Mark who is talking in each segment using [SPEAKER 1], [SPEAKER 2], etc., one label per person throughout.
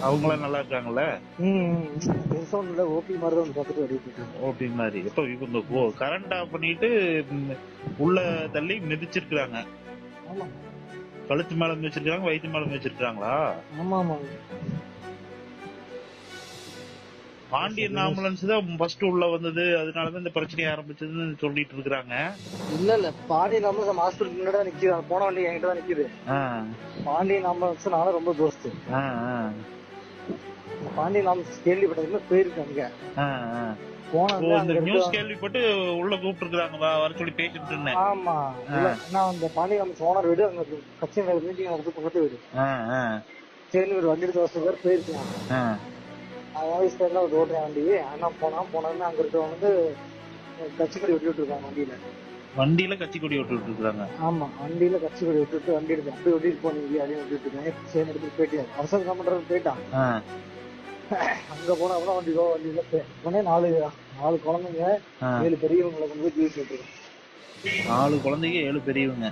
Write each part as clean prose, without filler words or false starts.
[SPEAKER 1] அவங்களாம் நல்லா இருக்காங்கல்ல?
[SPEAKER 2] ஓபி மாதிரி தான் பார்த்துட்டு ஓடிட்டு
[SPEAKER 1] ஓபி மாதிரி. இப்ப இவங்க கரண்ட் ஆஃப் பண்ணிட்டு உள்ள தள்ளி மிதிச்சிருக்காங்க.
[SPEAKER 2] ஆமா,
[SPEAKER 1] கழுத்து மேல மிதிச்சிருக்காங்க, வயிற்று மேல மிதிச்சிருக்காங்களா?
[SPEAKER 2] ஆமா ஆமா.
[SPEAKER 1] பாண்டியன் ஆம்புலன்ஸ் தான் ஃபர்ஸ்ட் உள்ள வந்தது, அதனாலதான் இந்த பிரச்சனை ஆரம்பிச்சதுன்னு சொல்லிட்டு இருக்காங்க.
[SPEAKER 2] இல்ல பாண்டியன் ஆம்புலன்ஸ் ஹாஸ்பிட்டல் முன்னாடி தான் நிக்குது. போன வண்டி என்கிட்ட தான் நிக்குது. பாண்டியன் ஆம்புலன்ஸ் நானும் ரொம்ப தோஸ்து. பாண்டியன் ஆம்புலன்ஸ் கேள்விப்பட்டதுல போயிருக்காங்க.
[SPEAKER 1] நியூஸ் கேள்விப்பட்டு உள்ள கூப்பிட்டு இருக்காங்க வர சொல்லி பேசிட்டு இருந்தேன்.
[SPEAKER 2] ஆமா, நான் அந்த பாண்டியன் ஆம்புலன்ஸ் ஓனர் வீடு அங்க கட்சி மீட்டிங் நடந்து பக்கத்து வீடு. சரி, ஒரு வண்டி எடுத்து வருஷம் பேர் போயிருக்காங்க. வயசுல ஒரு ஓட்டுற வண்டி அண்ணா போனோம்னா அங்க இருக்க வந்து கட்சி கொடி விட்டுட்டு இருக்காங்க. வண்டியில
[SPEAKER 1] கட்சி கொடி விட்டுட்டு இருக்காங்க.
[SPEAKER 2] ஆமா, வண்டியில கட்சி கொடி விட்டுட்டு வண்டி எடுத்து அப்படியே விட்டுட்டு போனீங்க அப்படின்னு விட்டுட்டு இருக்காங்க. சரி, எடுத்துட்டு போயிட்டாரு. அவசரம் என்ன பண்றது போயிட்டான். அங்க போனா கூட வண்டியில உடனே 4 குழந்தைங்க 7 பெரியவங்களை கொண்டு போய் ஜூஸ் விட்டுருக்கோம்.
[SPEAKER 1] 4 குழந்தைங்க 7 பெரியவங்க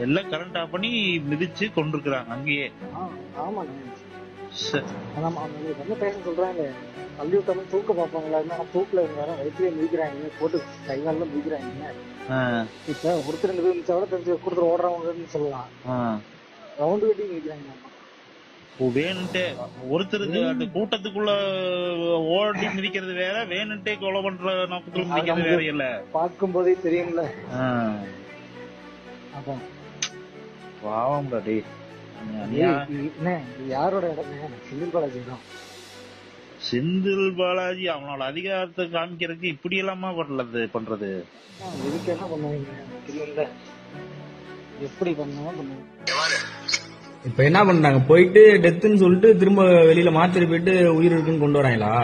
[SPEAKER 1] எல்லாம் கரண்ட் ஆஃப் பண்ணி மிதிச்சு கொண்டிருக்கிறாங்க அங்கேயே.
[SPEAKER 2] ஆமா, என்ன பேச சொல்றாங்க, தள்ளி விட்டாலும் தூக்க பாப்பாங்களா? தூக்குல இருந்தாலும் வயிற்றுல மிதிக்கிறாங்க, போட்டு கைகால மிதிக்கிறாங்க. இப்ப ஒருத்தர் 2 பேர் மிச்சா கூட தெரிஞ்சு கொடுத்துட்டு ஓடுறவங்கன்னு சொல்லலாம். ரவுண்டு கட்டி மிதிக்கிறாங்க.
[SPEAKER 1] வேணுன்ட்டே ஒருத்தருக்கு அந்த கூட்டத்துக்குள்ள ஓடி மிதிக்கிறது வேற, வேணுன்ட்டே கொலை பண்ற நோக்கத்துல மிதிக்கிறது வேற. இல்ல
[SPEAKER 2] பார்க்கும் போதே தெரியும்ல.
[SPEAKER 1] பாவம் டே.
[SPEAKER 2] யாரோட இடம்? செந்தில் பாலாஜி தான்.
[SPEAKER 1] செந்தில் பாலாஜி அவனோட அதிகாரத்தை காமிக்கிறதுக்கு இப்படி எல்லாமா பண்றது?
[SPEAKER 2] இதுக்கு என்ன பண்ணுவீங்க? எப்படி பண்ணுவாங்க?
[SPEAKER 3] இப்ப என்ன பண்றாங்க, போயிட்டு டெத்துன்னு சொல்லிட்டு திரும்ப வெளியில மாத்திரை போயிட்டு உயிர் இருக்குன்னு கொண்டு வராங்களா?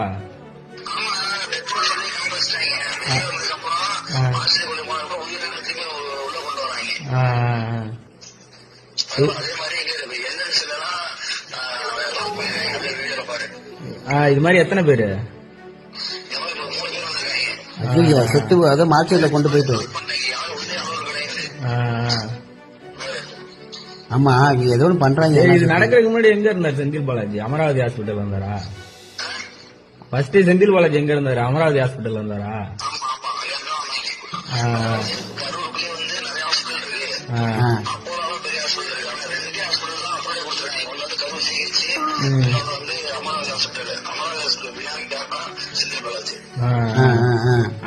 [SPEAKER 3] இது மாதிரி எத்தனை பேரு
[SPEAKER 4] செத்து அதை மாத்திரையில கொண்டு போயிட்டு? ஆமா, ஏதோ ஒன்று பண்றாங்க.
[SPEAKER 3] இது நடக்கிறதுக்கு முன்னாடி எங்க இருந்தாரு செந்தில் பாலாஜி? அமராவதி ஹாஸ்பிட்டல் இருந்தாரா? ஃபர்ஸ்ட் செந்தில் பாலாஜி எங்க இருந்தாரு? அமராவதி ஹாஸ்பிட்டல் இருந்தாரா?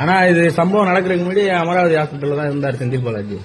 [SPEAKER 3] ஆனா இது சம்பவம் நடக்கிறதுக்கு முன்னாடி அமராவதி ஹாஸ்பிட்டல்ல தான் இருந்தாரு செந்தில் பாலாஜி.